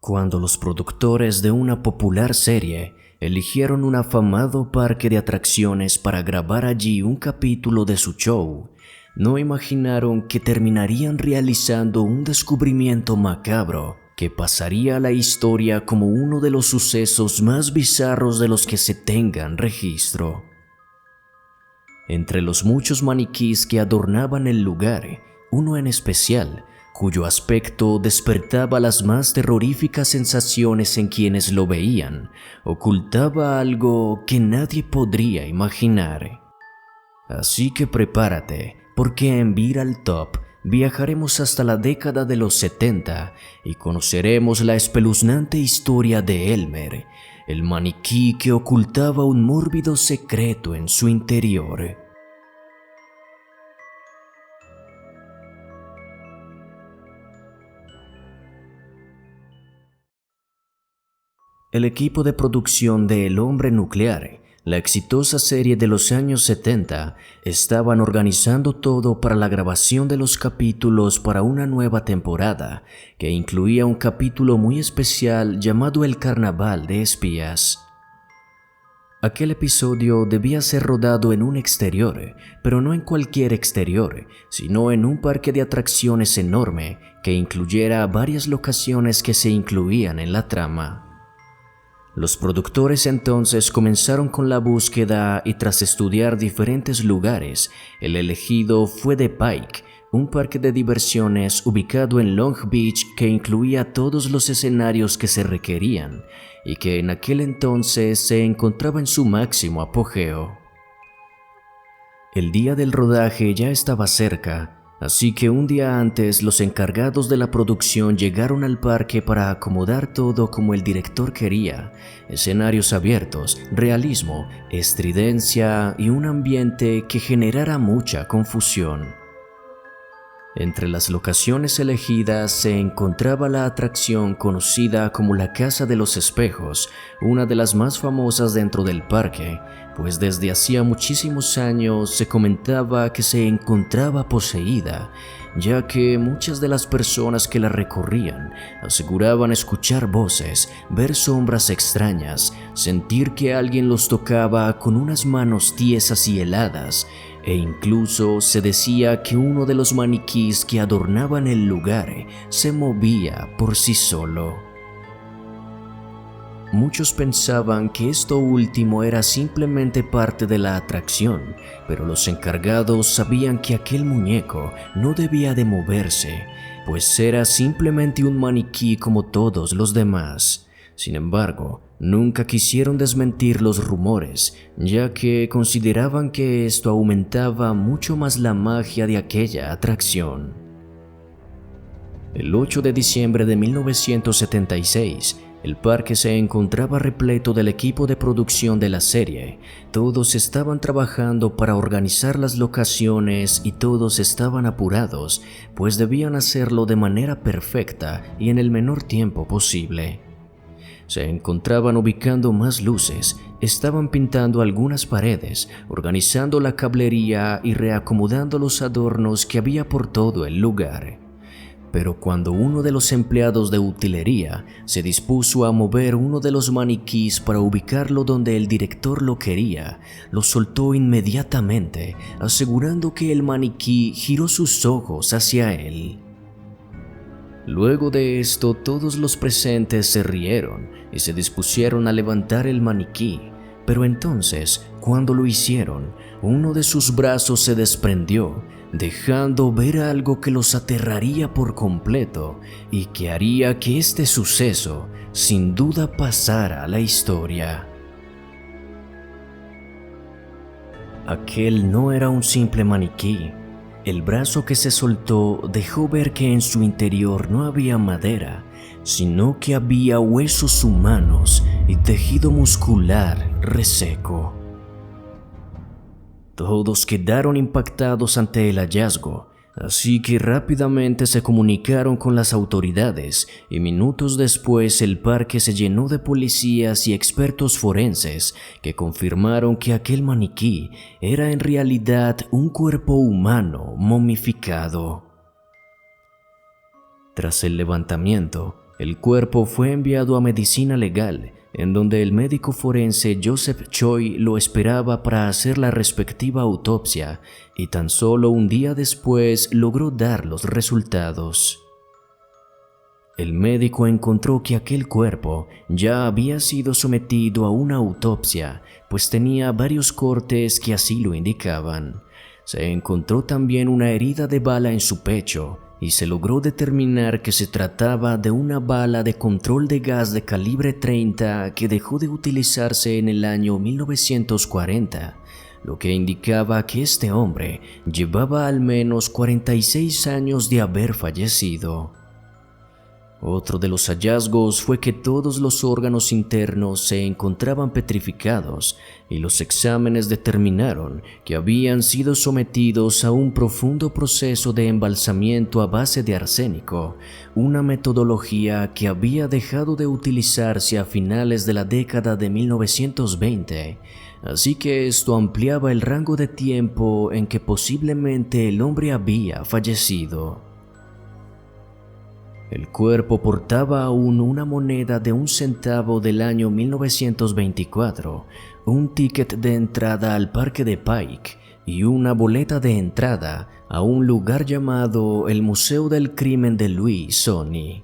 Cuando los productores de una popular serie eligieron un afamado parque de atracciones para grabar allí un capítulo de su show, no imaginaron que terminarían realizando un descubrimiento macabro que pasaría a la historia como uno de los sucesos más bizarros de los que se tengan registro. Entre los muchos maniquís que adornaban el lugar, uno en especial, cuyo aspecto despertaba las más terroríficas sensaciones en quienes lo veían, ocultaba algo que nadie podría imaginar. Así que prepárate, porque en Viral Top viajaremos hasta la década de los 70 y conoceremos la espeluznante historia de Elmer, el maniquí que ocultaba un mórbido secreto en su interior. El equipo de producción de El Hombre Nuclear, la exitosa serie de los años 70, estaban organizando todo para la grabación de los capítulos para una nueva temporada, que incluía un capítulo muy especial llamado El Carnaval de Espías. Aquel episodio debía ser rodado en un exterior, pero no en cualquier exterior, sino en un parque de atracciones enorme que incluyera varias locaciones que se incluían en la trama. Los productores entonces comenzaron con la búsqueda y tras estudiar diferentes lugares, el elegido fue The Pike, un parque de diversiones ubicado en Long Beach que incluía todos los escenarios que se requerían y que en aquel entonces se encontraba en su máximo apogeo. El día del rodaje ya estaba cerca, así que un día antes los encargados de la producción llegaron al parque para acomodar todo como el director quería: escenarios abiertos, realismo, estridencia y un ambiente que generara mucha confusión. Entre las locaciones elegidas se encontraba la atracción conocida como la Casa de los Espejos, una de las más famosas dentro del parque, pues desde hacía muchísimos años se comentaba que se encontraba poseída, ya que muchas de las personas que la recorrían aseguraban escuchar voces, ver sombras extrañas, sentir que alguien los tocaba con unas manos tiesas y heladas, e incluso se decía que uno de los maniquís que adornaban el lugar se movía por sí solo. Muchos pensaban que esto último era simplemente parte de la atracción, pero los encargados sabían que aquel muñeco no debía de moverse, pues era simplemente un maniquí como todos los demás. Sin embargo, nunca quisieron desmentir los rumores, ya que consideraban que esto aumentaba mucho más la magia de aquella atracción. El 8 de diciembre de 1976, el parque se encontraba repleto del equipo de producción de la serie. Todos estaban trabajando para organizar las locaciones y todos estaban apurados, pues debían hacerlo de manera perfecta y en el menor tiempo posible. Se encontraban ubicando más luces, estaban pintando algunas paredes, organizando la cablería y reacomodando los adornos que había por todo el lugar. Pero cuando uno de los empleados de utilería se dispuso a mover uno de los maniquís para ubicarlo donde el director lo quería, lo soltó inmediatamente, asegurando que el maniquí giró sus ojos hacia él. Luego de esto, todos los presentes se rieron y se dispusieron a levantar el maniquí, pero entonces, cuando lo hicieron, uno de sus brazos se desprendió, dejando ver algo que los aterraría por completo y que haría que este suceso sin duda pasara a la historia. Aquel no era un simple maniquí. El brazo que se soltó dejó ver que en su interior no había madera, sino que había huesos humanos y tejido muscular reseco. Todos quedaron impactados ante el hallazgo, así que rápidamente se comunicaron con las autoridades y minutos después el parque se llenó de policías y expertos forenses que confirmaron que aquel maniquí era en realidad un cuerpo humano momificado. Tras el levantamiento, El cuerpo fue enviado a medicina legal, en donde el médico forense Joseph Choi lo esperaba para hacer la respectiva autopsia, y tan solo un día después logró dar los resultados. El médico encontró que aquel cuerpo ya había sido sometido a una autopsia, pues tenía varios cortes que así lo indicaban. Se encontró también una herida de bala en su pecho y se logró determinar que se trataba de una bala de control de gas de calibre 30 que dejó de utilizarse en el año 1940, lo que indicaba que este hombre llevaba al menos 46 años de haber fallecido. Otro de los hallazgos fue que todos los órganos internos se encontraban petrificados y los exámenes determinaron que habían sido sometidos a un profundo proceso de embalsamiento a base de arsénico, una metodología que había dejado de utilizarse a finales de la década de 1920, así que esto ampliaba el rango de tiempo en que posiblemente el hombre había fallecido. El cuerpo portaba aún una moneda de 1 centavo del año 1924, un ticket de entrada al parque de Pike y una boleta de entrada a un lugar llamado el Museo del Crimen de Louis Sony.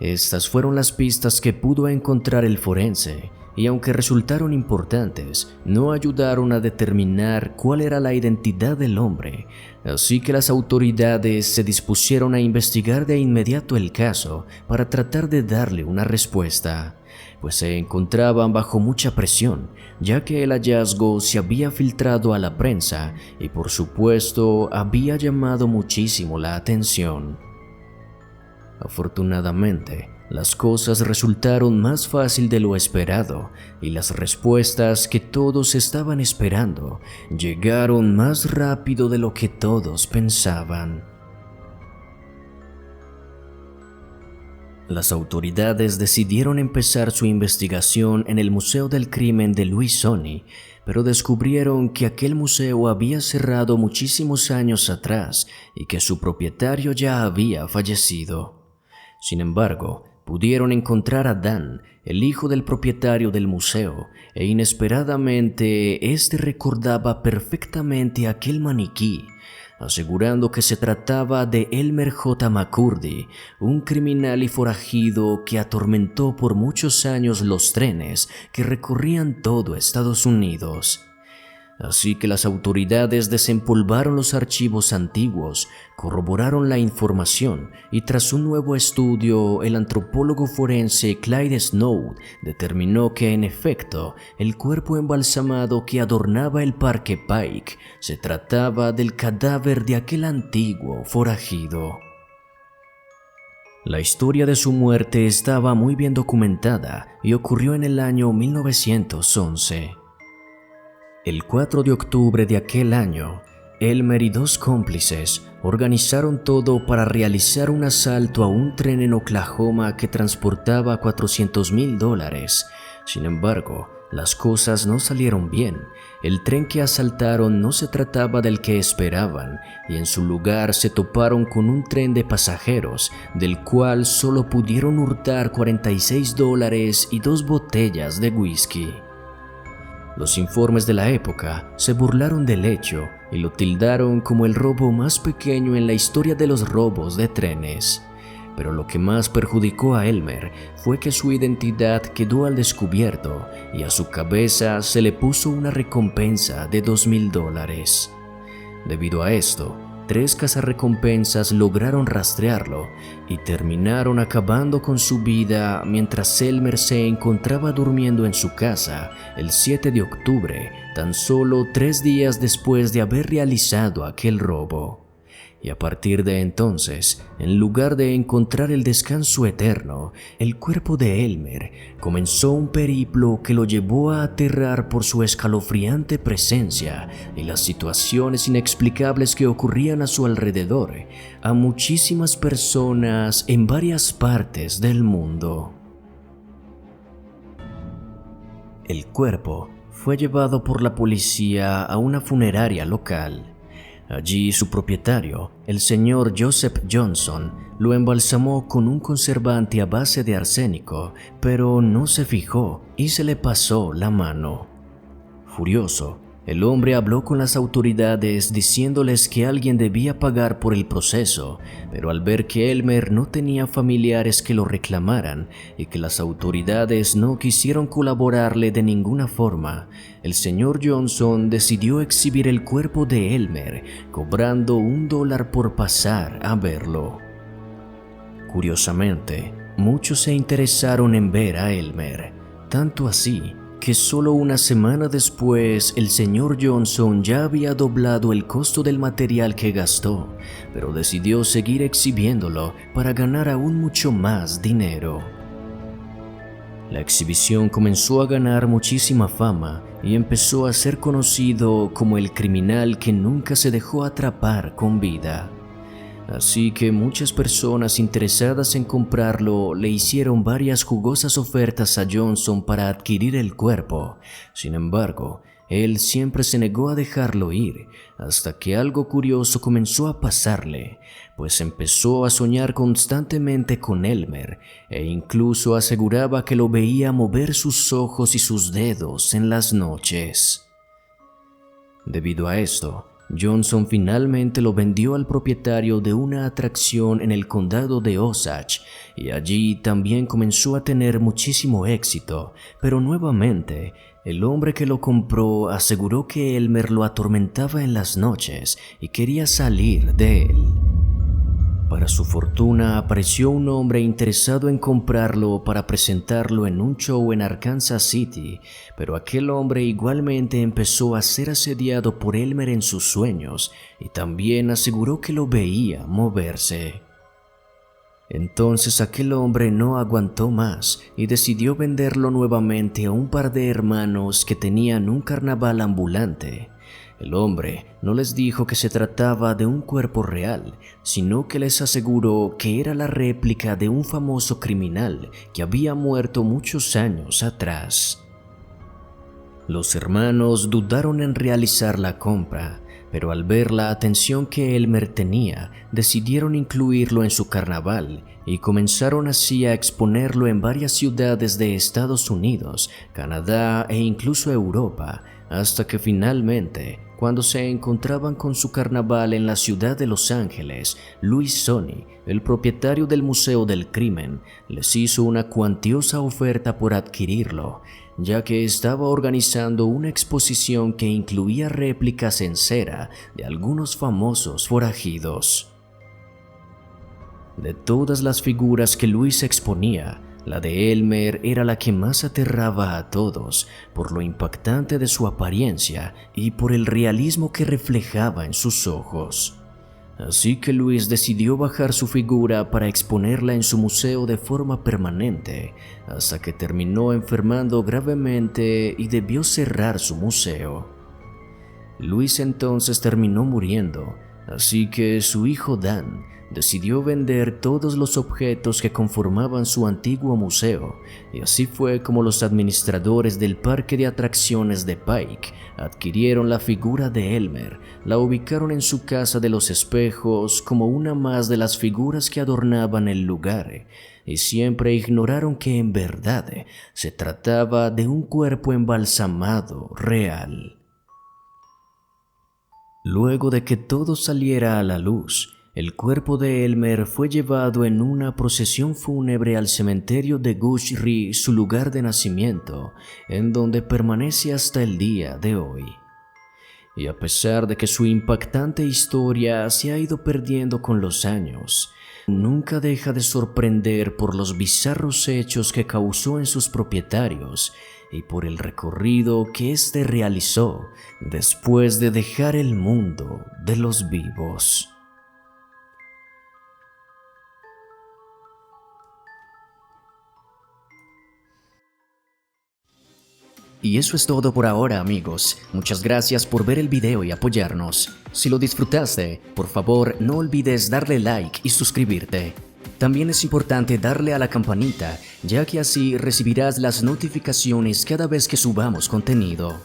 Estas fueron las pistas que pudo encontrar el forense, y aunque resultaron importantes, no ayudaron a determinar cuál era la identidad del hombre, así que las autoridades se dispusieron a investigar de inmediato el caso para tratar de darle una respuesta, pues se encontraban bajo mucha presión, ya que el hallazgo se había filtrado a la prensa y por supuesto había llamado muchísimo la atención. Afortunadamente, las cosas resultaron más fácil de lo esperado y las respuestas que todos estaban esperando llegaron más rápido de lo que todos pensaban. Las autoridades decidieron empezar su investigación en el Museo del Crimen de Louis Sony, pero descubrieron que aquel museo había cerrado muchísimos años atrás y que su propietario ya había fallecido. Sin embargo, pudieron encontrar a Dan, el hijo del propietario del museo, e inesperadamente este recordaba perfectamente aquel maniquí, asegurando que se trataba de Elmer J. McCurdy, un criminal y forajido que atormentó por muchos años los trenes que recorrían todo Estados Unidos. Así que las autoridades desempolvaron los archivos antiguos, corroboraron la información y tras un nuevo estudio, el antropólogo forense Clyde Snow determinó que en efecto, el cuerpo embalsamado que adornaba el Parque Pike se trataba del cadáver de aquel antiguo forajido. La historia de su muerte estaba muy bien documentada y ocurrió en el año 1911. El 4 de octubre de aquel año, Elmer y 2 cómplices organizaron todo para realizar un asalto a un tren en Oklahoma que transportaba $400,000. Sin embargo, las cosas no salieron bien. El tren que asaltaron no se trataba del que esperaban, y en su lugar se toparon con un tren de pasajeros, del cual solo pudieron hurtar $46 y 2 botellas de whisky. Los informes de la época se burlaron del hecho y lo tildaron como el robo más pequeño en la historia de los robos de trenes. Pero lo que más perjudicó a Elmer fue que su identidad quedó al descubierto y a su cabeza se le puso una recompensa de $2,000. Debido a esto, 3 cazarrecompensas lograron rastrearlo y terminaron acabando con su vida mientras Elmer se encontraba durmiendo en su casa el 7 de octubre, tan solo 3 días después de haber realizado aquel robo. Y a partir de entonces, en lugar de encontrar el descanso eterno, el cuerpo de Elmer comenzó un periplo que lo llevó a aterrar por su escalofriante presencia y las situaciones inexplicables que ocurrían a su alrededor a muchísimas personas en varias partes del mundo. El cuerpo fue llevado por la policía a una funeraria local. Allí su propietario, el señor Joseph Johnson, lo embalsamó con un conservante a base de arsénico, pero no se fijó y se le pasó la mano. Furioso, el hombre habló con las autoridades diciéndoles que alguien debía pagar por el proceso, pero al ver que Elmer no tenía familiares que lo reclamaran y que las autoridades no quisieron colaborarle de ninguna forma, el señor Johnson decidió exhibir el cuerpo de Elmer, cobrando $1 por pasar a verlo. Curiosamente, muchos se interesaron en ver a Elmer, tanto así que solo una semana después el señor Johnson ya había doblado el costo del material que gastó, pero decidió seguir exhibiéndolo para ganar aún mucho más dinero. La exhibición comenzó a ganar muchísima fama y empezó a ser conocido como el criminal que nunca se dejó atrapar con vida. Así que muchas personas interesadas en comprarlo le hicieron varias jugosas ofertas a Johnson para adquirir el cuerpo. Sin embargo, él siempre se negó a dejarlo ir, hasta que algo curioso comenzó a pasarle, pues empezó a soñar constantemente con Elmer e incluso aseguraba que lo veía mover sus ojos y sus dedos en las noches. Debido a esto, Johnson finalmente lo vendió al propietario de una atracción en el condado de Osage y allí también comenzó a tener muchísimo éxito, pero nuevamente el hombre que lo compró aseguró que Elmer lo atormentaba en las noches y quería salir de él. Para su fortuna, apareció un hombre interesado en comprarlo para presentarlo en un show en Arkansas City, pero aquel hombre igualmente empezó a ser asediado por Elmer en sus sueños y también aseguró que lo veía moverse. Entonces aquel hombre no aguantó más y decidió venderlo nuevamente a un par de hermanos que tenían un carnaval ambulante. El hombre no les dijo que se trataba de un cuerpo real, sino que les aseguró que era la réplica de un famoso criminal que había muerto muchos años atrás. Los hermanos dudaron en realizar la compra, pero al ver la atención que Elmer tenía, decidieron incluirlo en su carnaval y comenzaron así a exponerlo en varias ciudades de Estados Unidos, Canadá e incluso Europa, hasta que finalmente, cuando se encontraban con su carnaval en la ciudad de Los Ángeles, Louis Sony, el propietario del Museo del Crimen, les hizo una cuantiosa oferta por adquirirlo, ya que estaba organizando una exposición que incluía réplicas en cera de algunos famosos forajidos. De todas las figuras que Louis exponía, la de Elmer era la que más aterraba a todos por lo impactante de su apariencia y por el realismo que reflejaba en sus ojos. Así que Louis decidió bajar su figura para exponerla en su museo de forma permanente, hasta que terminó enfermando gravemente y debió cerrar su museo. Louis entonces terminó muriendo, así que su hijo Dan decidió vender todos los objetos que conformaban su antiguo museo, y así fue como los administradores del parque de atracciones de Pike adquirieron la figura de Elmer, la ubicaron en su casa de los espejos como una más de las figuras que adornaban el lugar, y siempre ignoraron que en verdad se trataba de un cuerpo embalsamado real. Luego de que todo saliera a la luz, el cuerpo de Elmer fue llevado en una procesión fúnebre al cementerio de Guthrie, su lugar de nacimiento, en donde permanece hasta el día de hoy. Y a pesar de que su impactante historia se ha ido perdiendo con los años, nunca deja de sorprender por los bizarros hechos que causó en sus propietarios y por el recorrido que éste realizó después de dejar el mundo de los vivos. Y eso es todo por ahora, amigos. Muchas gracias por ver el video y apoyarnos. Si lo disfrutaste, por favor no olvides darle like y suscribirte. También es importante darle a la campanita, ya que así recibirás las notificaciones cada vez que subamos contenido.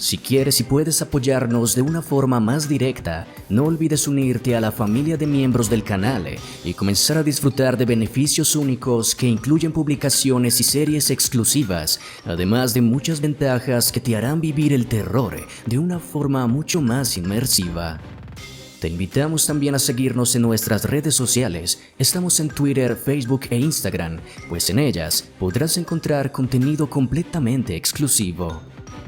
Si quieres y puedes apoyarnos de una forma más directa, no olvides unirte a la familia de miembros del canal y comenzar a disfrutar de beneficios únicos que incluyen publicaciones y series exclusivas, además de muchas ventajas que te harán vivir el terror de una forma mucho más inmersiva. Te invitamos también a seguirnos en nuestras redes sociales. Estamos en Twitter, Facebook e Instagram, pues en ellas podrás encontrar contenido completamente exclusivo.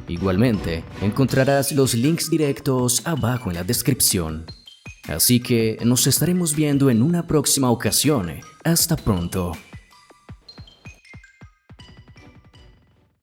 Igualmente, encontrarás los links directos abajo en la descripción. Así que nos estaremos viendo en una próxima ocasión. Hasta pronto.